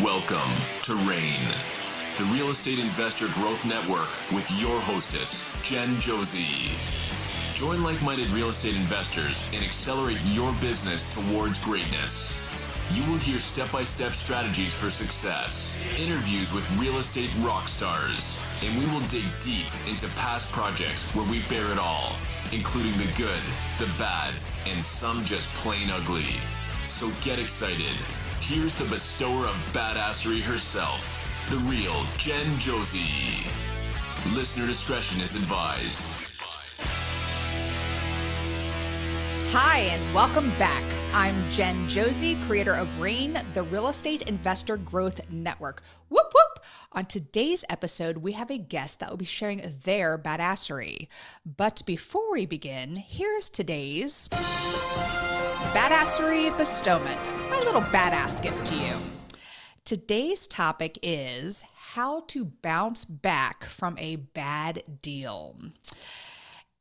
Welcome to REIN, the Real Estate Investor Growth Network with your hostess, Jen Josey. Join like-minded real estate investors and accelerate your business towards greatness. You will hear step-by-step strategies for success, interviews with real estate rock stars, and we will dig deep into past projects where we bear it all, including the good, the bad, and some just plain ugly. So get excited. Here's the bestower of badassery herself, the real Jen Josey. Listener discretion is advised. Hi, and welcome back. I'm Jen Josey, creator of REIN, the Real Estate Investor Growth Network. Whoop, whoop. On today's episode, we have a guest that will be sharing their badassery. But before we begin, here's today's badassery bestowment, my little badass gift to you. Today's topic is how to bounce back from a bad deal.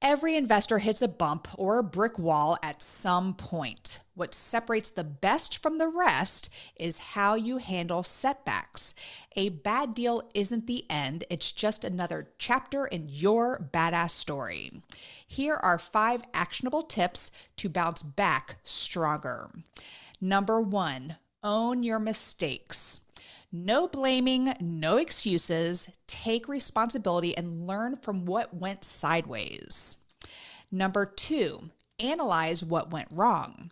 Every investor hits a bump or a brick wall at some point. What separates the best from the rest is how you handle setbacks. A bad deal isn't the end, it's just another chapter in your badass story. Here are 5 actionable tips to bounce back stronger. Number 1, own your mistakes. No blaming, no excuses. Take responsibility and learn from what went sideways. Number 2, analyze what went wrong.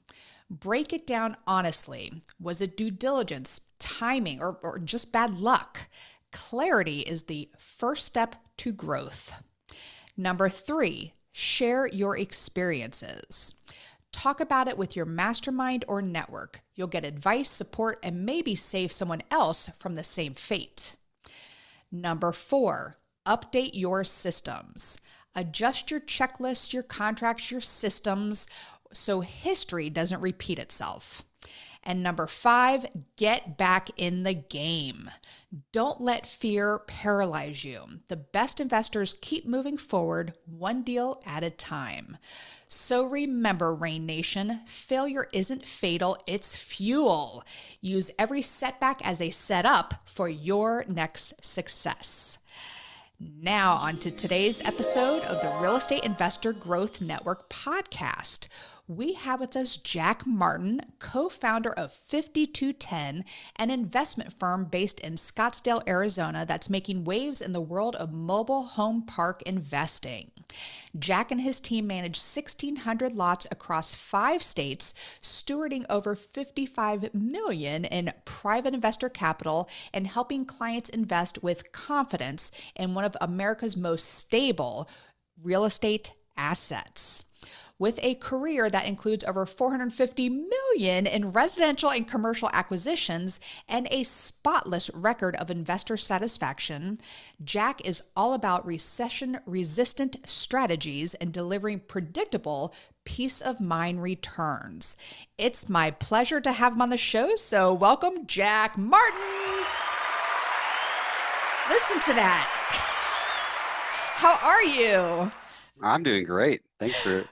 Break it down honestly. Was it due diligence, timing, or just bad luck? Clarity is the first step to growth. Number 3, share your experiences. Talk about it with your mastermind or network. You'll get advice, support, and maybe save someone else from the same fate. Number 4, update your systems. Adjust your checklist, your contracts, your systems, so history doesn't repeat itself. And number 5, get back in the game. Don't let fear paralyze you. The best investors keep moving forward one deal at a time. So remember, REIN Nation, failure isn't fatal, it's fuel. Use every setback as a setup for your next success. Now, on to today's episode of the Real Estate Investor Growth Network podcast. We have with us Jack Martin, co-founder of 5210, an investment firm based in Scottsdale, Arizona that's making waves in the world of mobile home park investing. Jack and his team manage 1,600 lots across 5 states, stewarding over $55 million in private investor capital and helping clients invest with confidence in one of America's most stable real estate assets. With a career that includes over $450 million in residential and commercial acquisitions and a spotless record of investor satisfaction, Jack is all about recession-resistant strategies and delivering predictable peace of mind returns. It's my pleasure to have him on the show, so welcome, Jack Martin. Listen to that. How are you? I'm doing great. Thanks for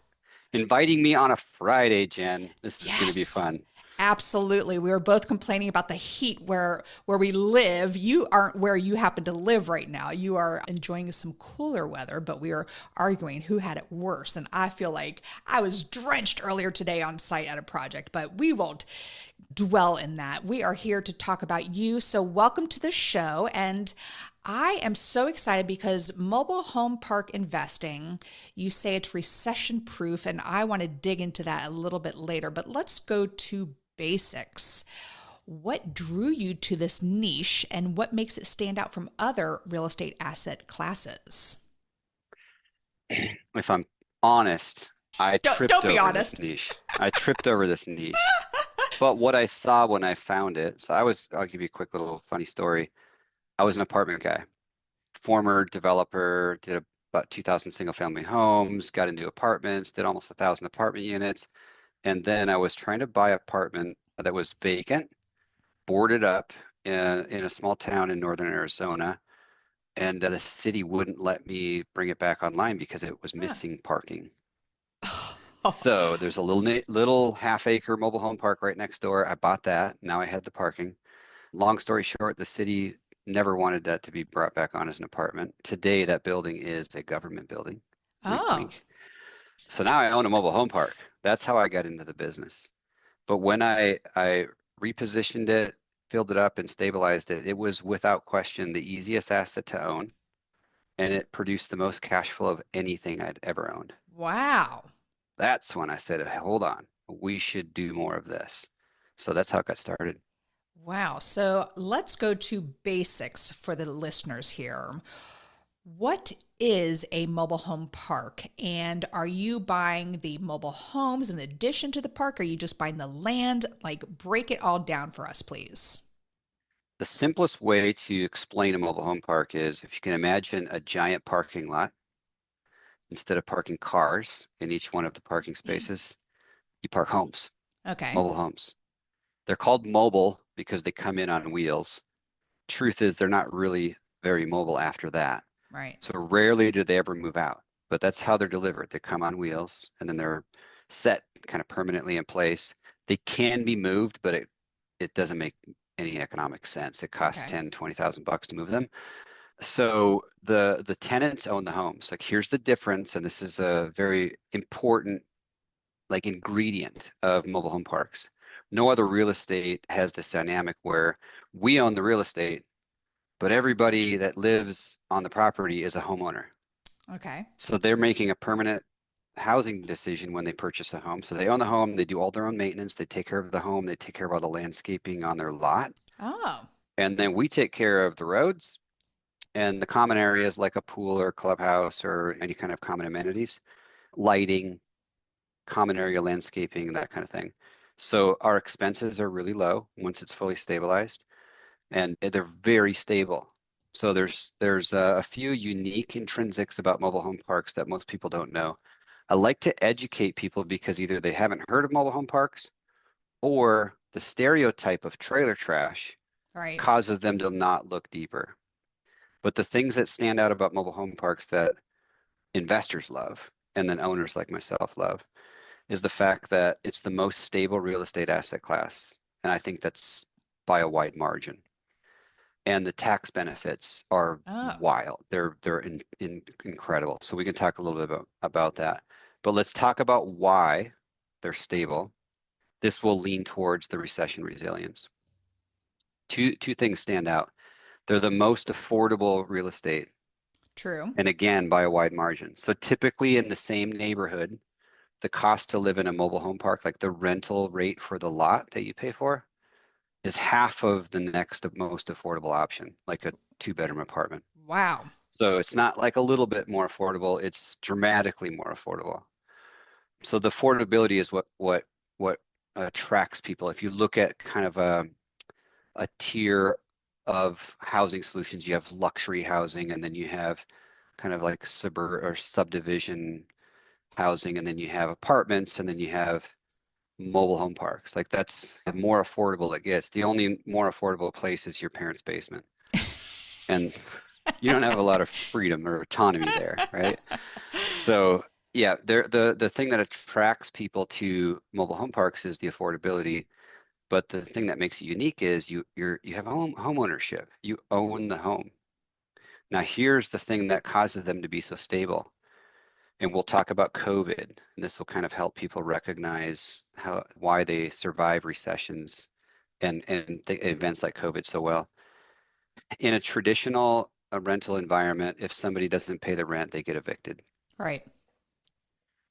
inviting me on a Friday, Jen. This is going to be fun. Absolutely. We were both complaining about the heat where we live. You aren't where you happen to live right now. You are enjoying some cooler weather, but we were arguing who had it worse. And I feel like I was drenched earlier today on site at a project, but we won't dwell in that. We are here to talk about you. So welcome to the show. And I am so excited because mobile home park investing, you say it's recession-proof, and I want to dig into that a little bit later, but let's go to basics. What drew you to this niche and what makes it stand out from other real estate asset classes? If I'm honest, I tripped over this niche. I tripped over this niche. But what I saw when I found it, I'll give you a quick little funny story. I was an apartment guy, former developer, did about 2,000 single family homes, got into apartments, did almost 1,000 apartment units. And then I was trying to buy an apartment that was vacant, boarded up in a small town in northern Arizona. And the city wouldn't let me bring it back online because it was missing parking. So there's a little half acre mobile home park right next door. I bought that. Now I had the parking. Long story short, the city never wanted that to be brought back on as an apartment. Today, that building is a government building. Wink, Oh, wink. So now I own a mobile home park. That's how I got into the business. But when I repositioned it, filled it up, and stabilized it, it was without question the easiest asset to own, and it produced the most cash flow of anything I'd ever owned. wow. That's when I said, "Hey, hold on, we should do more of this." So that's how it got started. Wow. So let's go to basics for the listeners here. What is a mobile home park? And are you buying the mobile homes in addition to the park? Are you just buying the land? Like, break it all down for us, please. The simplest way to explain a mobile home park is if you can imagine a giant parking lot, instead of parking cars in each one of the parking spaces, you park homes, Okay. mobile homes. They're called mobile because they come in on wheels. Truth is, they're not really very mobile after that. Right. So rarely do they ever move out, but that's how they're delivered. They come on wheels and then they're set kind of permanently in place. They can be moved, but it doesn't make any economic sense. It costs Okay. 10, 20,000 bucks to move them. So the tenants own the homes. Like here's the difference, and this is a very important like ingredient of mobile home parks. No other real estate has this dynamic where we own the real estate, but everybody that lives on the property is a homeowner. Okay. So they're making a permanent housing decision when they purchase a home. So they own the home, they do all their own maintenance, they take care of the home, they take care of all the landscaping on their lot. Oh, And then we take care of the roads and the common areas like a pool or clubhouse or any kind of common amenities, lighting, common area landscaping, that kind of thing. So our expenses are really low once it's fully stabilized, and they're very stable. So there's a few unique intrinsics about mobile home parks that most people don't know. I like to educate people because either they haven't heard of mobile home parks or the stereotype of trailer trash right. causes them to not look deeper. But the things that stand out about mobile home parks that investors love and then owners like myself love is the fact that it's the most stable real estate asset class. And I think that's by a wide margin. And the tax benefits are Oh, wild. They're incredible. So we can talk a little bit about that. But let's talk about why they're stable. This will lean towards the recession resilience. Two things stand out. They're the most affordable real estate, true. and again by a wide margin. So typically in the same neighborhood, the cost to live in a mobile home park, like the rental rate for the lot that you pay for, is half of the next most affordable option, like a two-bedroom apartment. Wow. So it's not like a little bit more affordable, it's dramatically more affordable. So the affordability is what attracts people. If you look at kind of a tier of housing solutions, you have luxury housing, and then you have kind of like suburb or subdivision housing, and then you have apartments, and then you have mobile home parks. Like that's the more affordable it gets. The only more affordable place is your parents' basement. And you don't have a lot of freedom or autonomy there, right? So yeah, the thing that attracts people to mobile home parks is the affordability. But the thing that makes it unique is you have home ownership. You own the home. Now here's the thing that causes them to be so stable. And we'll talk about COVID, and this will kind of help people recognize why they survive recessions and events like COVID so well. In a traditional rental environment, if somebody doesn't pay the rent, they get evicted. Right.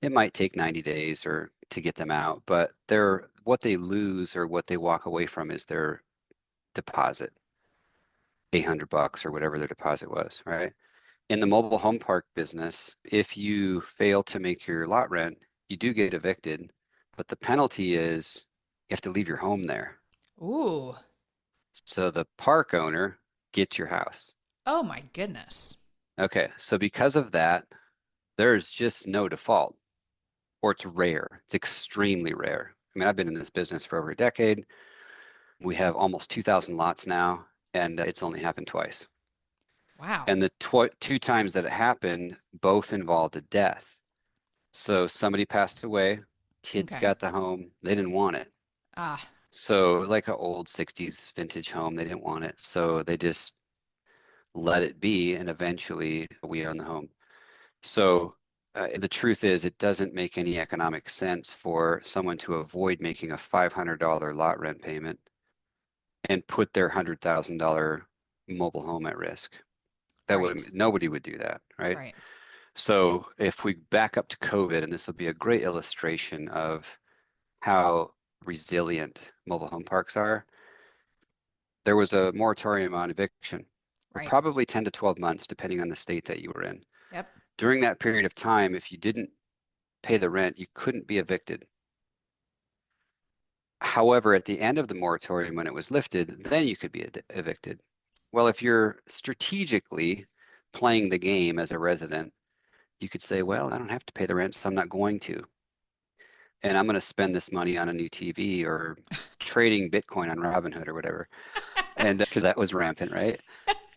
It might take 90 days or to get them out, but what they lose or what they walk away from is their deposit, 800 bucks or whatever their deposit was, right? In the mobile home park business, if you fail to make your lot rent, you do get evicted, but the penalty is you have to leave your home there. Ooh. So the park owner gets your house. Oh my goodness. Okay, so because of that, there's just no default, or it's rare. It's extremely rare. I mean, I've been in this business for over a decade. We have almost 2,000 lots now, and it's only happened twice. Wow. And the two times that it happened, both involved a death. So somebody passed away, kids Okay. got the home, they didn't want it. Ah. So like an old 60s vintage home, they didn't want it. So they just let it be, and eventually we own the home. So the truth is, it doesn't make any economic sense for someone to avoid making a $500 lot rent payment and put their $100,000 mobile home at risk. Right. Nobody would do that, right? Right. So if we back up to COVID, and this will be a great illustration of how resilient mobile home parks are, there was a moratorium on eviction for Right. probably 10 to 12 months, depending on the state that you were in. Yep. During that period of time, if you didn't pay the rent, you couldn't be evicted. However, at the end of the moratorium, when it was lifted, then you could be evicted. Well, if you're strategically playing the game as a resident, you could say, well, I don't have to pay the rent, so I'm not going to. And I'm going to spend this money on a new TV or trading Bitcoin on Robinhood or whatever. And because that was rampant, right?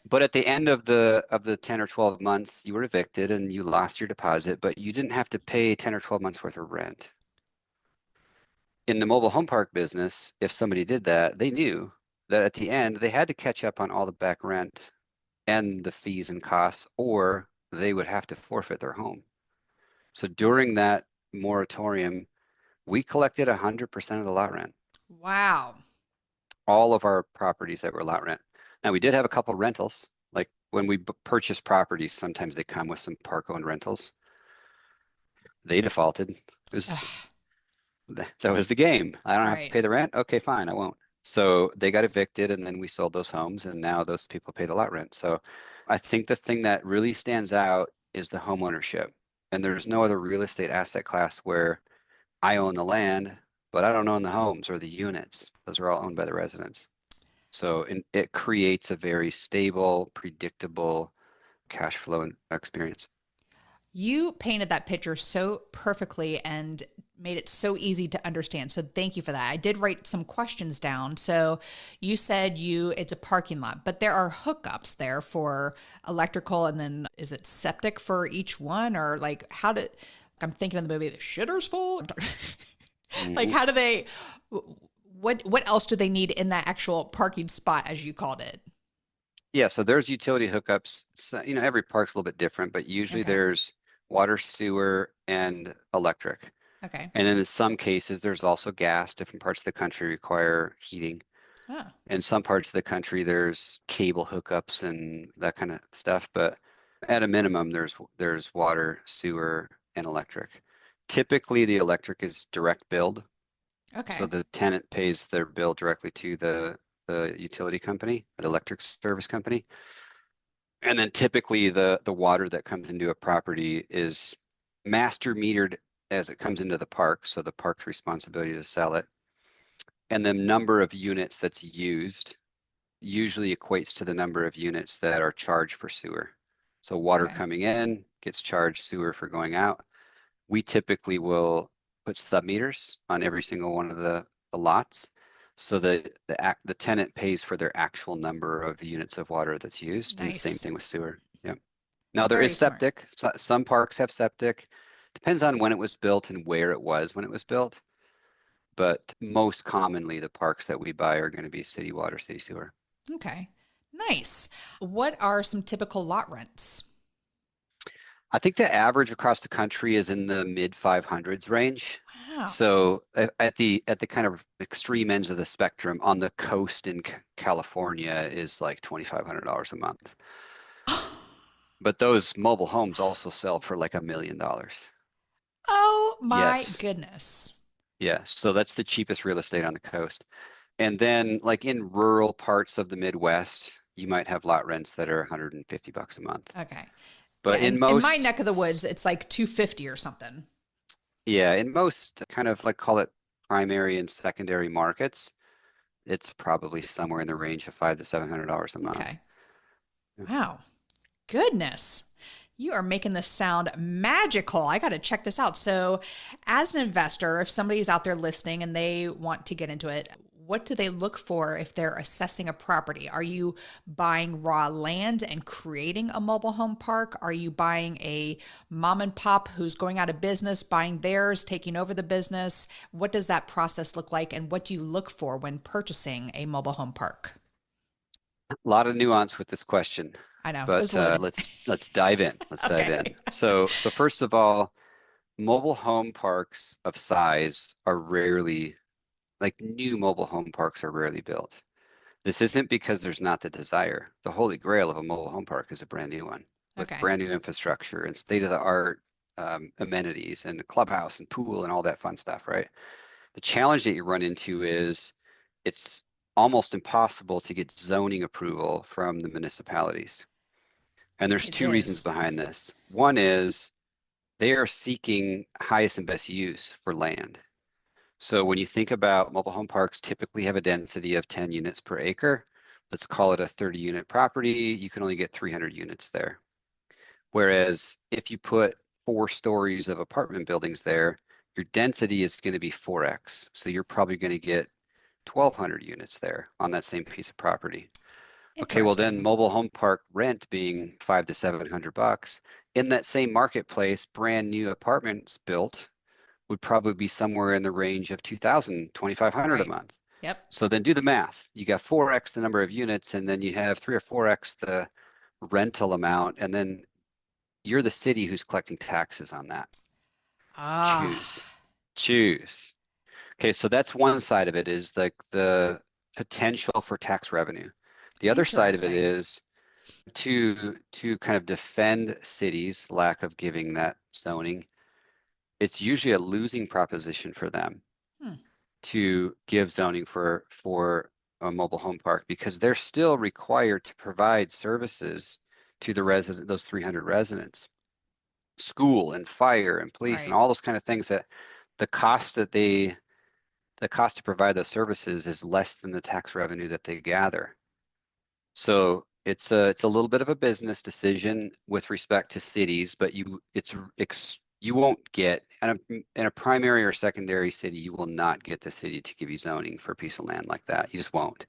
But at the end of the 10 or 12 months, you were evicted and you lost your deposit, but you didn't have to pay 10 or 12 months worth of rent. In the mobile home park business, if somebody did that, they knew that at the end they had to catch up on all the back rent and the fees and costs, or they would have to forfeit their home. So during that moratorium, we collected 100% of the lot rent. Wow. All of our properties that were lot rent. Now we did have a couple rentals. Like when we purchase properties, sometimes they come with some park-owned rentals. They defaulted. That was the game. I don't have to Right. pay the rent. Okay, fine, I won't. So they got evicted, and then we sold those homes, and now those people pay the lot rent. So I think the thing that really stands out is the home ownership. And there's no other real estate asset class where I own the land, but I don't own the homes or the units. Those are all owned by the residents. So it creates a very stable, predictable cash flow experience. You painted that picture so perfectly and made it so easy to understand. So thank you for that. I did write some questions down. So you said it's a parking lot, but there are hookups there for electrical, and then is it septic for each one, or like I'm thinking of the movie The Shitter's Full. Like how do they what else do they need in that actual parking spot, as you called it? Yeah, so there's utility hookups. So, every park's a little bit different, but usually Okay. there's water, sewer, and electric. Okay. And then in some cases, there's also gas. Different parts of the country require heating. Oh, In some parts of the country, there's cable hookups and that kind of stuff. But at a minimum, there's water, sewer, and electric. Typically, the electric is direct billed. So okay. the tenant pays their bill directly to the utility company, an electric service company. And then typically the water that comes into a property is master metered as it comes into the park. So the park's responsibility to sell it. And the number of units that's used usually equates to the number of units that are charged for sewer. So water Okay. coming in gets charged sewer for going out. We typically will put submeters on every single one of the lots, so that the tenant pays for their actual number of units of water that's used, and the same Nice. thing with sewer. Yeah. Now there is Very smart. septic. Some parks have septic. Depends on when it was built and where it was when it was built. But most commonly, the parks that we buy are going to be city water, city sewer. Okay. Nice. What are some typical lot rents? I think the average across the country is in the mid 500s range. Wow. So at the kind of extreme ends of the spectrum, on the coast in California is like $2,500 a month. But those mobile homes also sell for like $1 million. Oh my Yes. goodness. Yeah. So that's the cheapest real estate on the coast. And then like in rural parts of the Midwest, you might have lot rents that are $150 a month. Okay. Yeah, But in in my most, neck of the woods, it's like 250 or something. yeah, in most kind of like call it primary and secondary markets, it's probably somewhere in the range of $500 to $700 a month. Okay. Yeah. Wow. Goodness. You are making this sound magical. I got to check this out. So, as an investor, if somebody's out there listening and they want to get into it, what do they look for if they're assessing a property? Are you buying raw land and creating a mobile home park? Are you buying a mom and pop who's going out of business, buying theirs, taking over the business? What does that process look like, and what do you look for when purchasing a mobile home park? A lot of nuance with this question, I know, it but was loaded. let's dive in. Let's dive in. Okay. So first of all, mobile home parks of size are rarely, like new mobile home parks are rarely built. This isn't because there's not the desire. The holy grail of a mobile home park is a brand new one with Okay. brand new infrastructure and state-of-the-art amenities and a clubhouse and pool and all that fun stuff, right? The challenge that you run into is it's almost impossible to get zoning approval from the municipalities. And there's It two reasons is. behind this. One is they are seeking highest and best use for land. So when you think about mobile home parks, typically have a density of 10 units per acre. Let's call it a 30-unit property. You can only get 300 units there. Whereas if you put 4 stories of apartment buildings there, your density is going to be 4x. So you're probably going to get 1,200 units there on that same piece of property. Okay, well then Interesting. mobile home park rent being $500 to $700 in that same marketplace, brand new apartments built would probably be somewhere in the range of 2,000, 2,500 a Right. month. Yep. So then do the math. You got 4x the number of units, and then you have 3 or 4x the rental amount, and then you're the city who's collecting taxes on that. Ah, Choose. Choose. Okay, so that's one side of it is like the potential for tax revenue. The other side of it interesting. is to kind of defend cities' lack of giving that zoning. It's usually a losing proposition for them Hmm. to give zoning for a mobile home park because they're still required to provide services to the resident, those 300 residents, school and fire and police and Right. all those kind of things that the cost that they the cost to provide those services is less than the tax revenue that they gather. So it's a little bit of a business decision with respect to cities, but you won't get in a primary or secondary city, you will not get the city to give you zoning for a piece of land like that. You just won't.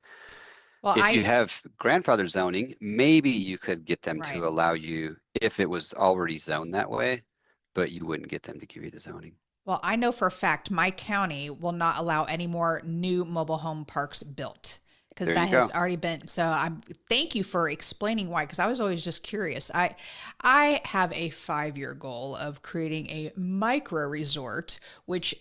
Well, If you have grandfather zoning, maybe you could get them right. to allow you if it was already zoned that way, but you wouldn't get them to give you the zoning. Well, I know for a fact my county will not allow any more new mobile home parks built because There you that has go. already been. So I'm thank you for explaining why, because I was always just curious. I have a 5-year goal of creating a micro resort, which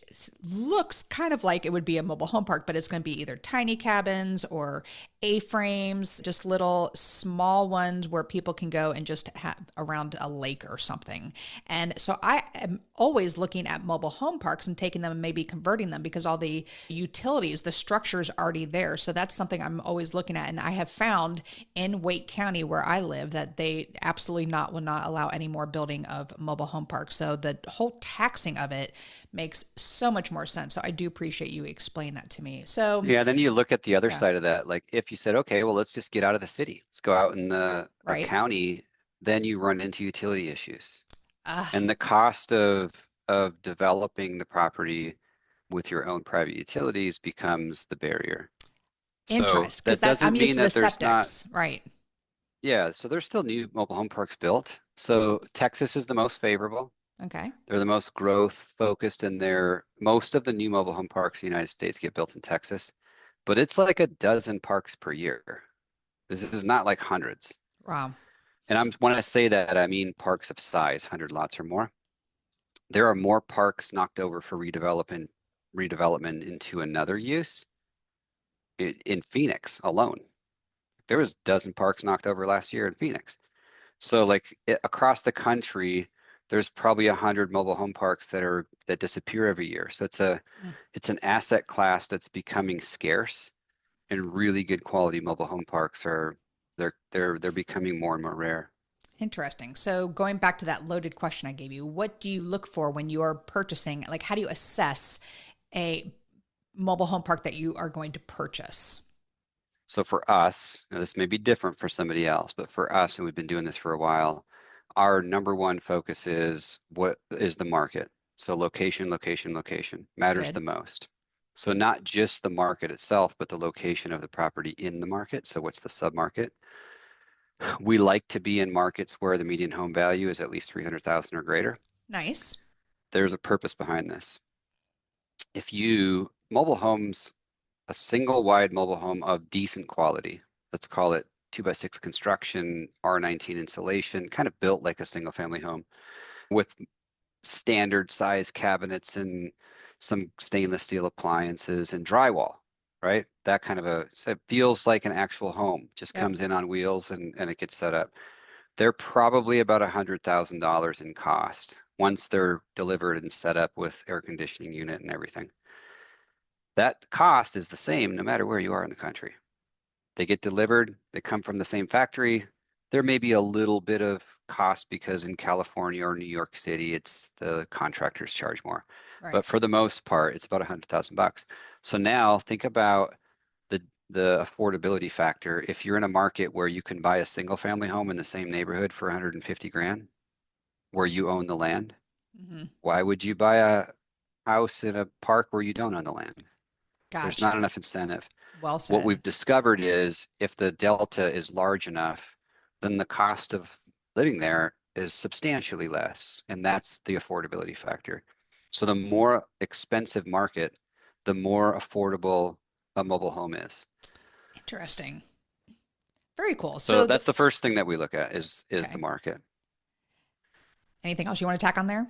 looks kind of like it would be a mobile home park, but it's going to be either tiny cabins or A-frames, just little small ones where people can go and just have around a lake or something. And so I am always looking at mobile home parks and taking them and maybe converting them because all the utilities, the structure's already there. So that's something I'm always looking at. And I have found in Wake County where I live that they absolutely will not allow any more building of mobile home parks. So the whole taxing of it makes so much more sense. So I do appreciate you explaining that to me. So Yeah, then you look at the other yeah, side of that. Like if you said, okay, well, let's just get out of the city. Let's go out in a right. county, then you run into utility issues. Uh, And the cost of developing the property with your own private utilities becomes the barrier. So interest, because that that I'm doesn't used mean to the that there's not, septics, right? yeah, so there's still new mobile home parks built. So Texas is the most favorable. Okay. They're the most growth focused in most of the new mobile home parks in the United States get built in Texas, but it's like a dozen parks per year. This is not like hundreds. Wow. And when I say that, I mean parks of size, 100 lots or more. There are more parks knocked over for redevelopment into another use in Phoenix alone. There was a dozen parks knocked over last year in Phoenix. So like across the country, there's probably 100 mobile home parks that disappear every year. So Mm. it's an asset class that's becoming scarce, and really good quality mobile home parks they're becoming more and more rare. Interesting. So going back to that loaded question I gave you, what do you look for when you're purchasing? Like, how do you assess a mobile home park that you are going to purchase? So for us, now this may be different for somebody else, but for us, and we've been doing this for a while, our number one focus is what is the market. So location, location, location matters Good. the most. So not just the market itself, but the location of the property in the market. So what's the submarket? We like to be in markets where the median home value is at least 300,000 or greater. Nice. There's a purpose behind this. Mobile homes, a single wide mobile home of decent quality, let's call it 2x6 construction, R19 insulation, kind of built like a single family home with standard size cabinets and some stainless steel appliances and drywall, right? That kind of so it feels like an actual home, just Yep. comes in on wheels and it gets set up. They're probably about $100,000 in cost once they're delivered and set up with air conditioning unit and everything. That cost is the same no matter where you are in the country. They get delivered, they come from the same factory. There may be a little bit of cost because in California or New York City, it's the contractors charge more. Right. But for the most part, it's about $100,000. So now think about the affordability factor. If you're in a market where you can buy a single family home in the same neighborhood for 150 grand, where you own the land, why would you buy a house in a park where you don't own the land? Gotcha. There's not enough incentive. Well said. What we've discovered is if the delta is large enough, then the cost of living there is substantially less, and that's the affordability factor. So the more expensive market, the more affordable a mobile home is. Interesting. Very cool. So that's the first thing that we look at is the market. Anything else you want to tack on there?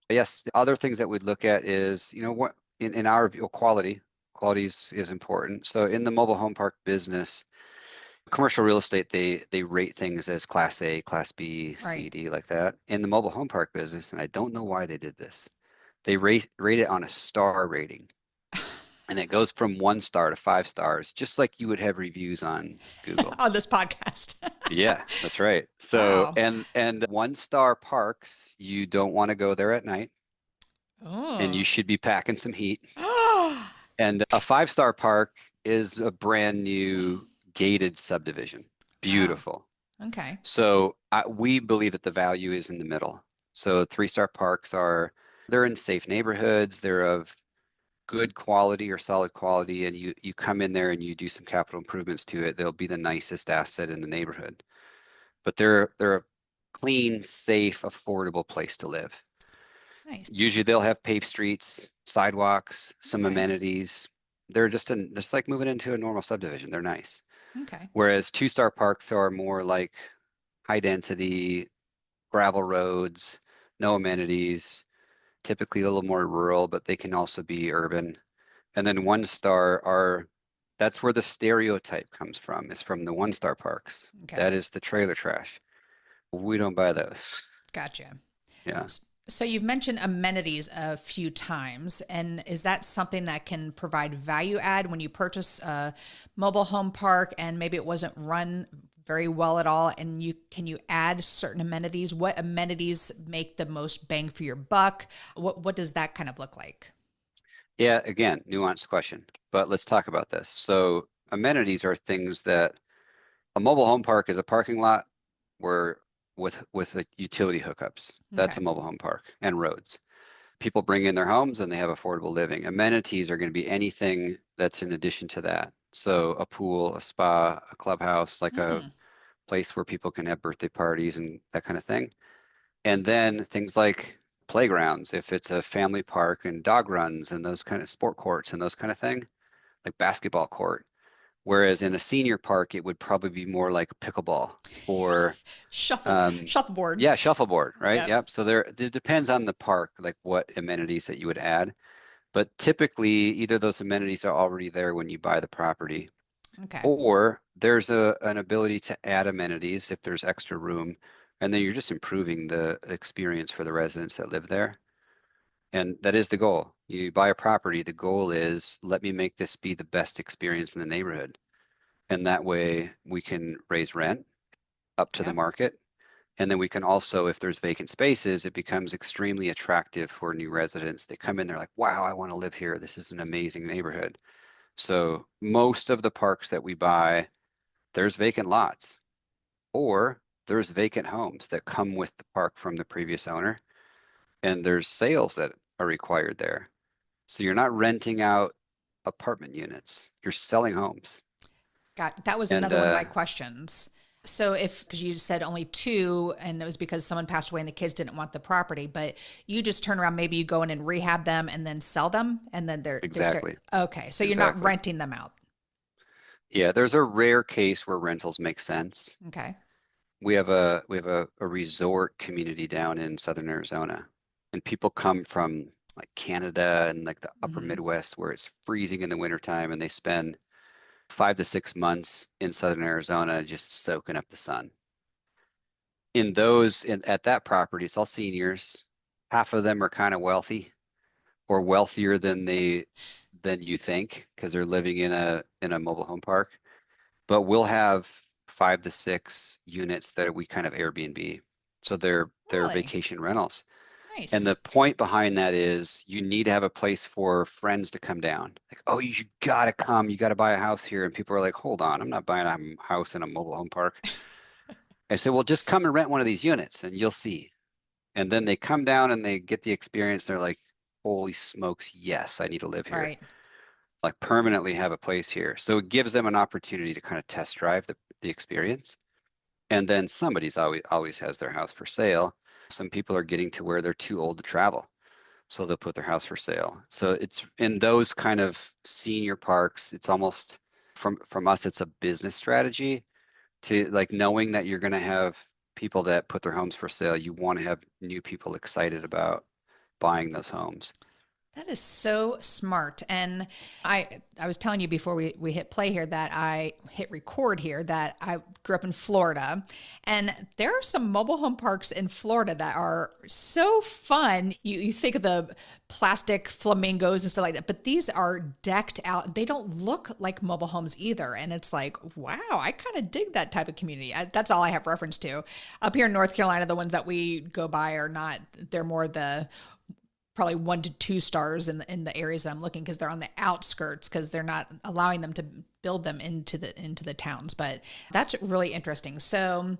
Yes. Other things that we'd look at is, what in our view, quality. Quality is important. So in the mobile home park business, commercial real estate, they rate things as Class A, Class B, C, D, like that. In the mobile home park business, and I don't know why they did this, they rate it on a star rating. And it goes from 1 star to 5 stars, just like you would have reviews on Google. On this podcast. Yeah, that's right. So, wow. and 1-star parks, you don't want to go there at night. Oh. And you should be packing some heat. And a 5-star park is a brand new gated subdivision. Beautiful. Oh. Okay. So we believe that the value is in the middle. So 3-star parks they're in safe neighborhoods. They're of good quality or solid quality, and you come in there and you do some capital improvements to it, they'll be the nicest asset in the neighborhood. But they're a clean, safe, affordable place to live. Nice. Usually they'll have paved streets, sidewalks, some amenities. They're just like moving into a normal subdivision. They're nice. Okay. Whereas 2-star parks are more like high density, gravel roads, no amenities, typically a little more rural, but they can also be urban. And then 1-star that's where the stereotype comes from, is from the 1-star parks. Okay. That is the trailer trash. We don't buy those. Gotcha. Yeah. So you've mentioned amenities a few times, and is that something that can provide value add when you purchase a mobile home park and maybe it wasn't run very well at all, and can you add certain amenities? What amenities make the most bang for your buck? What does that kind of look like? Yeah, again, nuanced question, but let's talk about this. So amenities are things that a mobile home park is a parking lot where with utility hookups. That's a mobile home park, and roads. People bring in their homes and they have affordable living. Amenities are going to be anything that's in addition to that. So a pool, a spa, a clubhouse, like a place where people can have birthday parties and that kind of thing. And then things like playgrounds, if it's a family park, and dog runs and those kind of sport courts and those kind of thing, like basketball court. Whereas in a senior park, it would probably be more like pickleball or shuffleboard. Yeah, shuffleboard, right? Yep. So it depends on the park, like what amenities that you would add. But typically, either those amenities are already there when you buy the property, or there's an ability to add amenities if there's extra room, and then you're just improving the experience for the residents that live there. And that is the goal. You buy a property, the goal is, let me make this be the best experience in the neighborhood. And that way we can raise rent up to the market. And then we can also, if there's vacant spaces, it becomes extremely attractive for new residents. They come in, they're like, wow, I want to live here. This is an amazing neighborhood. So most of the parks that we buy, there's vacant lots, or there's vacant homes that come with the park from the previous owner. And there's sales that are required there. So you're not renting out apartment units. You're selling homes. That was And another one of my questions. So because you said only two, and it was because someone passed away and the kids didn't want the property, but you just turn around, maybe you go in and rehab them and then sell them, and then exactly. Okay, so you're not renting them out. Yeah, there's a rare case where rentals make sense. Okay. We have a resort community down in southern Arizona, and people come from like Canada and like the upper Midwest where it's freezing in the wintertime, and they spend 5 to 6 months in southern Arizona just soaking up the sun. At that property, it's all seniors. Half of them are kind of wealthy or wealthier than you think because they're living in a mobile home park. But we'll have 5 to 6 units that we kind of Airbnb. So they're vacation rentals. Nice. And the point behind that is you need to have a place for friends to come down. Like, oh, you gotta come. You gotta buy a house here. And people are like, hold on, I'm not buying a house in a mobile home park. I said, well, just come and rent one of these units and you'll see. And then they come down and they get the experience. They're like, holy smokes, yes, I need to live here. Right. Like permanently have a place here. So it gives them an opportunity to kind of test drive the experience. And then somebody's always has their house for sale. Some people are getting to where they're too old to travel, so they'll put their house for sale. So it's in those kind of senior parks, it's almost from us, it's a business strategy to like knowing that you're going to have people that put their homes for sale. You want to have new people excited about buying those homes. That is so smart. And I was telling you before we hit play here that I hit record here that I grew up in Florida, and there are some mobile home parks in Florida that are so fun. You think of the plastic flamingos and stuff like that, but these are decked out. They don't look like mobile homes either. And it's like, wow, I kind of dig that type of community. That's all I have reference to. Up here in North Carolina, the ones that we go by are not, they're more the probably 1 to 2 stars in the areas that I'm looking, because they're on the outskirts, because they're not allowing them to build them into the towns. But that's really interesting. So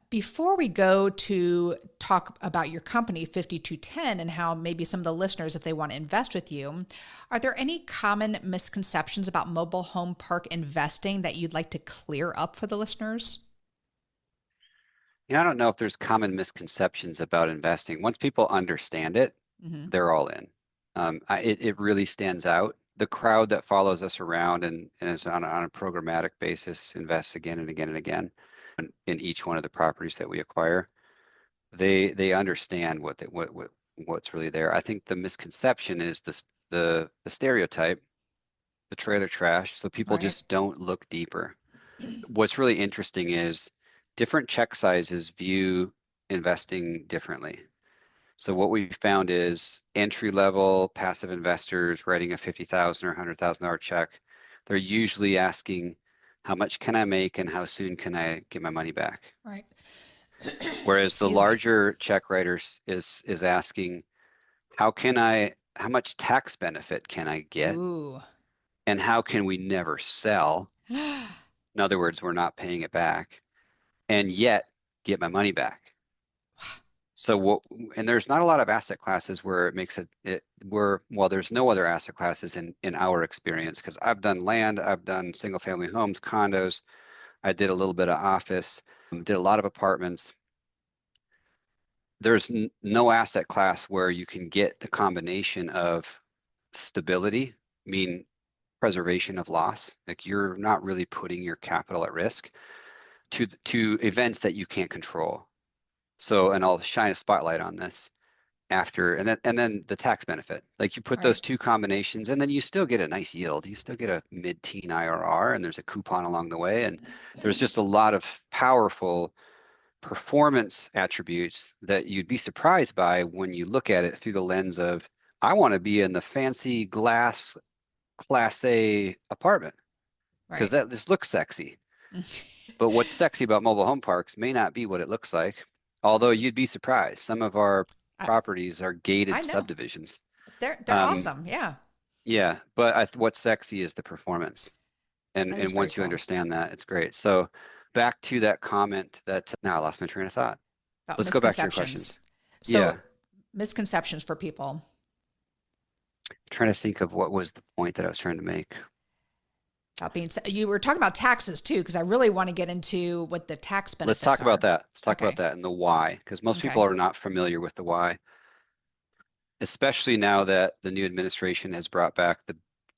before we go to talk about your company 5210 and how maybe some of the listeners, if they want to invest with you, are there any common misconceptions about mobile home park investing that you'd like to clear up for the listeners? Yeah, I don't know if there's common misconceptions about investing. Once people understand it, they're all in. It really stands out. The crowd that follows us around and is on a programmatic basis invests again and again and again in each one of the properties that we acquire. They understand what's really there. I think the misconception is the stereotype, the trailer trash. So people just don't look deeper. What's really interesting is different check sizes view investing differently. So what we found is entry-level passive investors writing a $50,000 or $100,000 check, they're usually asking, how much can I make and how soon can I get my money back? Right. Whereas the larger check writers is asking, how much tax benefit can I get? Ooh. And how can we never sell? In other words, we're not paying it back and yet get my money back. So and there's not a lot of asset classes where it makes there's no other asset classes in our experience, because I've done land, I've done single family homes, condos, I did a little bit of office, did a lot of apartments. There's no asset class where you can get the combination of stability, mean preservation of loss, like you're not really putting your capital at risk, to events that you can't control. So, and I'll shine a spotlight on this after, and then the tax benefit. Like you put those two combinations, and then you still get a nice yield. You still get a mid-teen IRR, and there's a coupon along the way. And there's just a lot of powerful performance attributes that you'd be surprised by when you look at it through the lens of, I want to be in the fancy glass Class A apartment because this looks sexy. But what's sexy about mobile home parks may not be what it looks like. Although you'd be surprised, some of our properties are gated subdivisions. They're awesome, yeah. Yeah, but what's sexy is the performance, and once you understand that, it's great. So back to that comment that now I lost my train of thought. Let's go back to your questions. So misconceptions for people. trying to think of what was the point that I was trying to make. You were talking about taxes too, because I really want to get into what the tax benefits Let's talk about are. that. Let's talk about that and the why, because most people are not familiar with the why, especially now that the new administration has brought back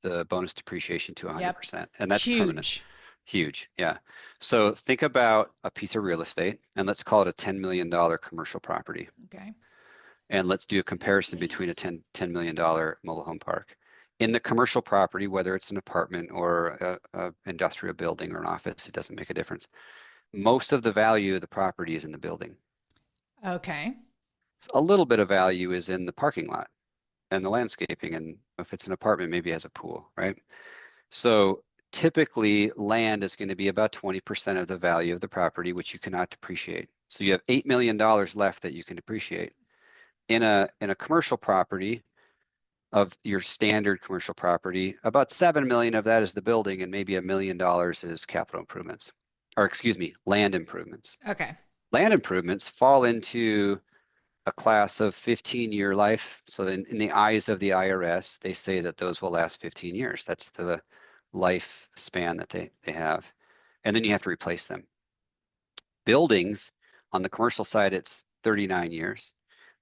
the bonus depreciation to 100%, and that's permanent. Huge, yeah. So think about a piece of real estate, and let's call it a $10 million commercial property. Okay. And let's do a comparison between a $10 million mobile home park. In the commercial property, whether it's an apartment or a industrial building or an office, it doesn't make a difference. Most of the value of the property is in the building. Okay. So a little bit of value is in the parking lot and the landscaping, and if it's an apartment, maybe it has a pool, right? So typically land is going to be about 20% of the value of the property, which you cannot depreciate. So you have $8 million left that you can depreciate. In a commercial property, of your standard commercial property, about 7 million of that is the building, and maybe $1 million is capital improvements, or excuse me, land improvements. Okay. Land improvements fall into a class of 15-year life. So then in the eyes of the IRS, they say that those will last 15 years. That's the life span that they have. And then you have to replace them. Buildings, on the commercial side, it's 39 years.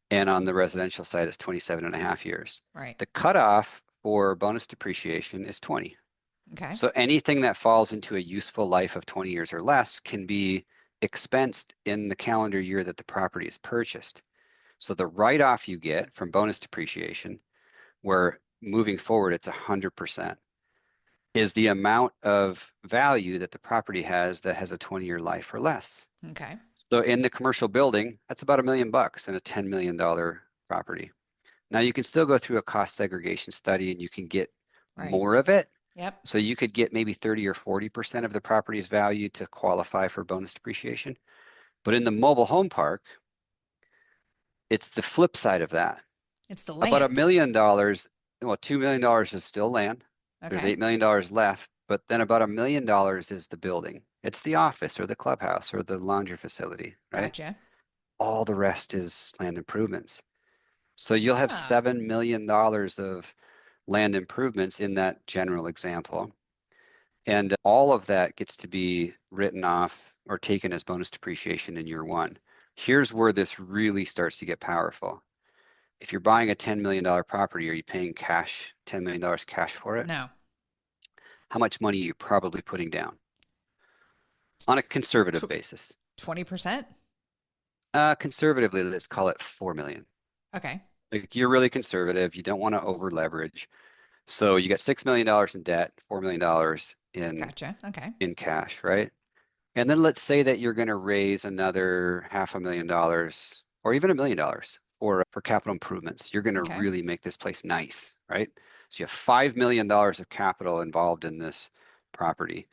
And on the residential side, it's 27 and a half years. Right. The cutoff for bonus depreciation is 20. Okay. So anything that falls into a useful life of 20 years or less can be expensed in the calendar year that the property is purchased. So the write-off you get from bonus depreciation, where moving forward it's 100%, is the amount of value that the property has that has a 20-year life or less. Okay. So in the commercial building, that's about $1 million in a $10 million property. Now you can still go through a cost segregation study and you can get more of it. Yep. So you could get maybe 30 or 40% of the property's value to qualify for bonus depreciation. But in the mobile home park, it's the flip side of that. It's the land. About $1 million, well, $2 million is still land. Okay. There's $8 million left, but then about $1 million is the building. It's the office or the clubhouse or the laundry facility, right? Gotcha. All the rest is land improvements. So you'll have $7 million of land improvements in that general example. And all of that gets to be written off or taken as bonus depreciation in year one. Here's where this really starts to get powerful. If you're buying a $10 million property, are you paying cash, $10 million cash for it? No. How much money are you probably putting down? On a conservative basis. 20%? Conservatively, let's call it 4 million. Okay. Like you're really conservative. You don't want to over leverage. So you got $6 million in debt, $4 million in cash, right? And then let's say that you're going to raise another $500,000 or even $1 million for capital improvements. You're going to really make this place nice, right? So you have $5 million of capital involved in this property,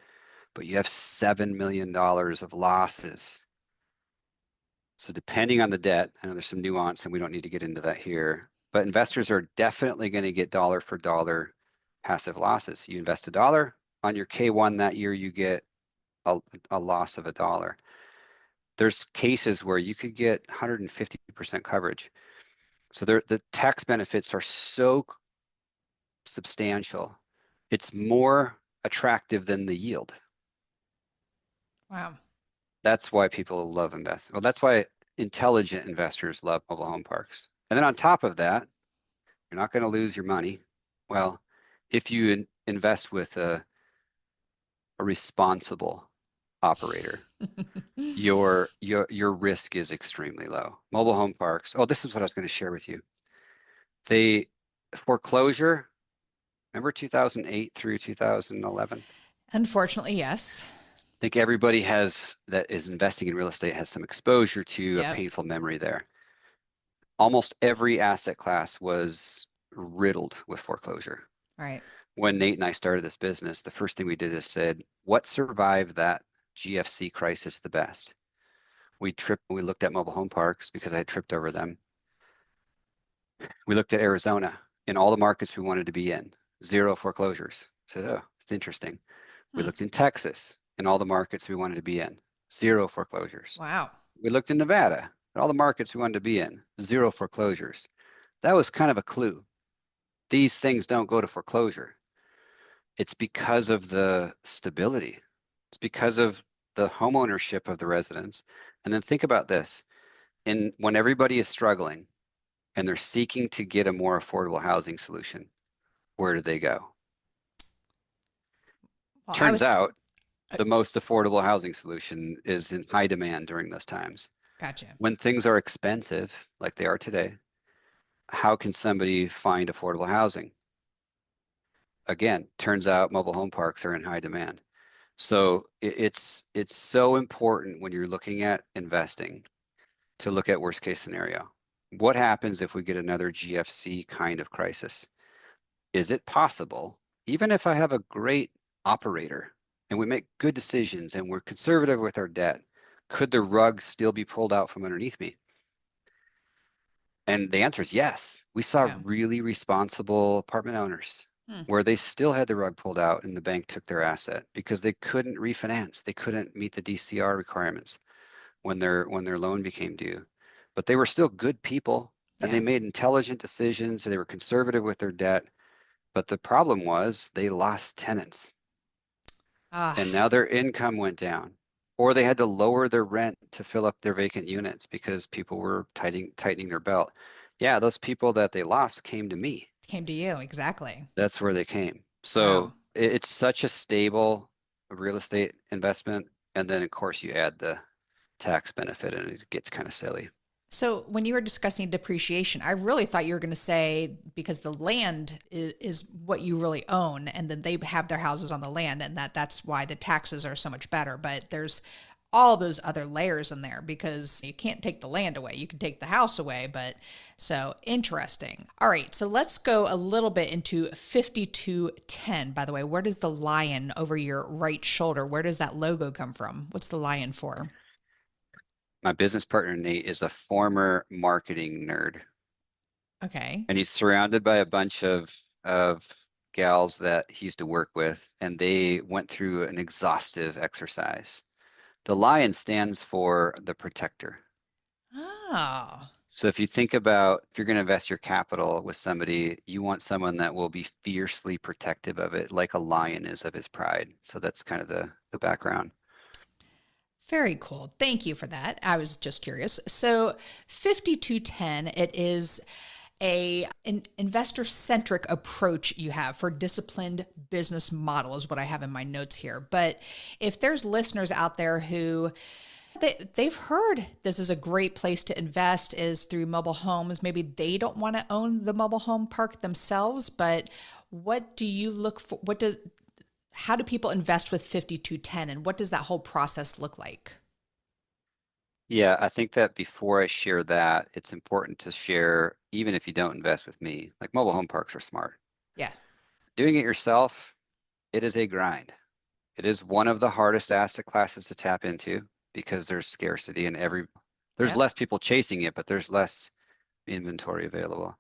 but you have $7 million of losses. So depending on the debt, I know there's some nuance and we don't need to get into that here, but investors are definitely going to get dollar for dollar passive losses. You invest $1 on your K1 that year, you get a loss of $1. There's cases where you could get 150% coverage. So the tax benefits are so substantial. It's more attractive than the yield. Wow. That's why people love investing. Well, that's why intelligent investors love mobile home parks. And then on top of that, you're not going to lose your money. Well, if you invest with a responsible operator, your risk is extremely low. Mobile home parks. Oh, this is what I was going to share with you. They foreclosure. Remember 2008 through 2011? Unfortunately, yes. I think everybody that is investing in real estate has some exposure to a painful memory there. Almost every asset class was riddled with foreclosure. Right. When Nate and I started this business, the first thing we did is said, what survived that GFC crisis the best? We looked at mobile home parks because I had tripped over them. We looked at Arizona in all the markets we wanted to be in, 0 foreclosures. Said, oh, it's interesting. We looked in Texas in all the markets we wanted to be in, 0 foreclosures. Wow. We looked in Nevada in all the markets we wanted to be in, 0 foreclosures. That was kind of a clue. these things don't go to foreclosure. It's because of the stability. It's because of the home ownership of the residents. And then think about this. When everybody is struggling and they're seeking to get a more affordable housing solution, where do they go? Well, Turns out the most affordable housing solution is in high demand during those times. gotcha. When things are expensive, like they are today, how can somebody find affordable housing? Again, turns out mobile home parks are in high demand. So it's so important when you're looking at investing to look at worst case scenario. What happens if we get another GFC kind of crisis? Is it possible, even if I have a great operator and we make good decisions and we're conservative with our debt, could the rug still be pulled out from underneath me? And the answer is yes. We saw Yeah. really responsible apartment owners where they still had the rug pulled out and the bank took their asset because they couldn't refinance. They couldn't meet the DCR requirements when their loan became due. But they were still good people and they Yeah. made intelligent decisions and they were conservative with their debt. But the problem was they lost tenants Ah, and now their income went down. Or they had to lower their rent to fill up their vacant units because people were tightening their belt. Yeah, those people that they lost came to me. came to you. Exactly. That's where they came. Wow. So it's such a stable real estate investment. And then, of course, you add the tax benefit and it gets kind of silly. So when you were discussing depreciation, I really thought you were going to say because the land is what you really own, and then they have their houses on the land, and that's why the taxes are so much better. But there's all those other layers in there because you can't take the land away. You can take the house away, but so interesting. All right, so let's go a little bit into 5210. By the way, where does the lion over your right shoulder, where does that logo come from? What's the lion for? My business partner, Nate, is a former marketing nerd, Okay. and he's surrounded by a bunch of gals that he used to work with, and they went through an exhaustive exercise. The lion stands for the protector. Oh, So if you think about if you're going to invest your capital with somebody, you want someone that will be fiercely protective of it, like a lion is of his pride. So that's kind of the background. very cool. Thank you for that. I was just curious. So 5210, it is an investor-centric approach you have for disciplined business model is what I have in my notes here. But if there's listeners out there who they've heard this is a great place to invest is through mobile homes. Maybe they don't want to own the mobile home park themselves, but what do you look for? How do people invest with 5210 and what does that whole process look like? Yeah, I think that before I share that, it's important to share, even if you don't invest with me, like mobile home parks are smart. Yeah. Doing it yourself, it is a grind. It is one of the hardest asset classes to tap into because there's scarcity and there's Yep. less people chasing it, but there's less inventory available.